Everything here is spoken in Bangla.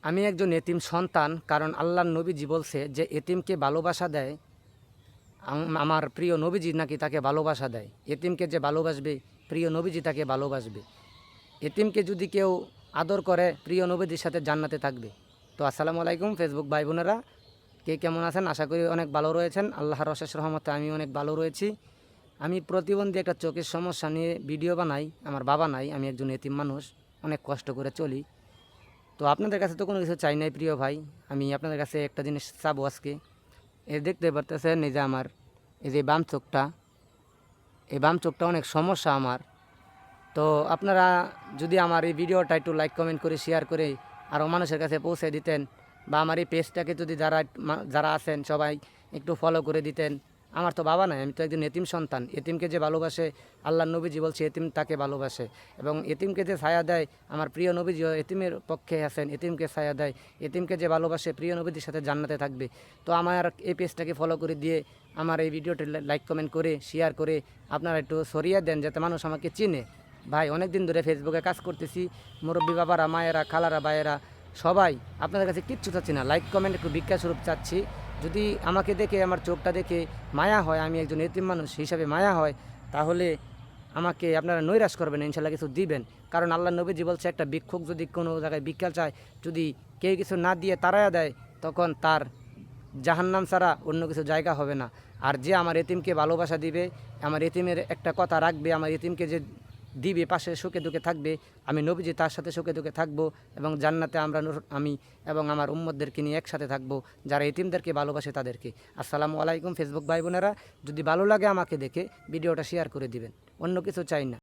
আমি একজন এতিম সন্তান, কারণ আল্লাহর নবীজি বলছে যে এতিমকে ভালোবাসা দেয় আমার প্রিয় নবীজি নাকি তাকে ভালোবাসা দেয়। এতিমকে যে ভালোবাসবে প্রিয় নবীজি তাকে ভালোবাসবে। এতিমকে যদি কেউ আদর করে প্রিয় নবীজির সাথে জান্নাতে থাকবে। তো আসসালামু আলাইকুম ফেসবুক ভাই বোনেরা, কে কেমন আছেন? আশা করি অনেক ভালো রয়েছেন। আল্লাহর অশেষ রহমতে আমি অনেক ভালো রয়েছি। আমি প্রতিবন্ধী, একটা চোখের সমস্যা নিয়ে ভিডিও বানাই। আমার বাবা নাই, আমি একজন এতিম মানুষ, অনেক কষ্ট করে চলি। তো আপনাদের কাছে তো কোনো কিছু চাই নাই প্রিয় ভাই, আমি আপনাদের কাছে একটা জিনিস চাবো আজকে। দেখতে পারতেছেন এই যে আমার এই যে বাম চোখটা, এই বাম চোখটা অনেক সমস্যা আমার। তো আপনারা যদি আমার এই ভিডিওটা একটু লাইক কমেন্ট করে শেয়ার করে আরও মানুষের কাছে পৌঁছে দিতেন, বা আমার এই পেজটাকে যদি যারা আছেন সবাই একটু ফলো করে দিতেন। আমার তো বাবা নাই, আমি তো একজন এতিম সন্তান। এতিমকে যে ভালোবাসে, আল্লাহর নবীজি বলছে এতিম তাকে ভালোবাসে, এবং এতিমকে যে ছায়া দেয়, আমার প্রিয় নবীজিও এতিমের পক্ষে আছেন, এতিমকে ছায়া দেয়। এতিমকে যে ভালোবাসে প্রিয় নবীজির সাথে জান্নাতে থাকবে। তো আমার এই পেজটাকে ফলো করে দিয়ে আমার এই ভিডিওটি লাইক কমেন্ট করে শেয়ার করে আপনারা একটু ছড়িয়ে দেন, যাতে মানুষ আমাকে চিনে। ভাই অনেক দিন ধরে ফেসবুকে কাজ করতেছি, মুরব্বী বাবারা, মায়েরা, খালারা, ভাইয়েরা সবাই আপনাদের কাছে কিচ্ছু চাচ্ছি না, লাইক কমেন্ট একটু ভিক্ষা স্বরূপ চাচ্ছি। যদি আমাকে দেখে, আমার চোখটা দেখে মায়া হয়, আমি একজন এতিম মানুষ হিসাবে মায়া হয়, তাহলে আমাকে আপনারা নৈরাশ করবেন, ইনশাল্লাহ কিছু দিবেন। কারণ আল্লাহ নবীজি বলছে একটা ভিক্ষুক যদি কোনো জায়গায় ভিক্ষা চায়, যদি কেউ কিছু না দিয়ে তাড়াইয়া দেয়, তখন তার জাহান্নাম ছাড়া অন্য কিছু জায়গা হবে না। আর যে আমার এতিমকে ভালোবাসা দিবে, আমার এতিমের একটা কথা রাখবে, আমার এতিমকে যে দিবে, পাশে সুখে দুঃখে থাকবে, আমি নবীজি তার সাথে সুখে দুঃখে থাকবো, এবং জান্নাতে আমি এবং আমার উম্মতদেরকে নিয়ে একসাথে থাকবো, যারা এতিমদেরকে ভালোবাসে তাদেরকে। আসসালামু আলাইকুম ফেসবুক ভাই বোনেরা, যদি ভালো লাগে আমাকে দেখে ভিডিওটা শেয়ার করে দিবেন, অন্য কিছু চাই না।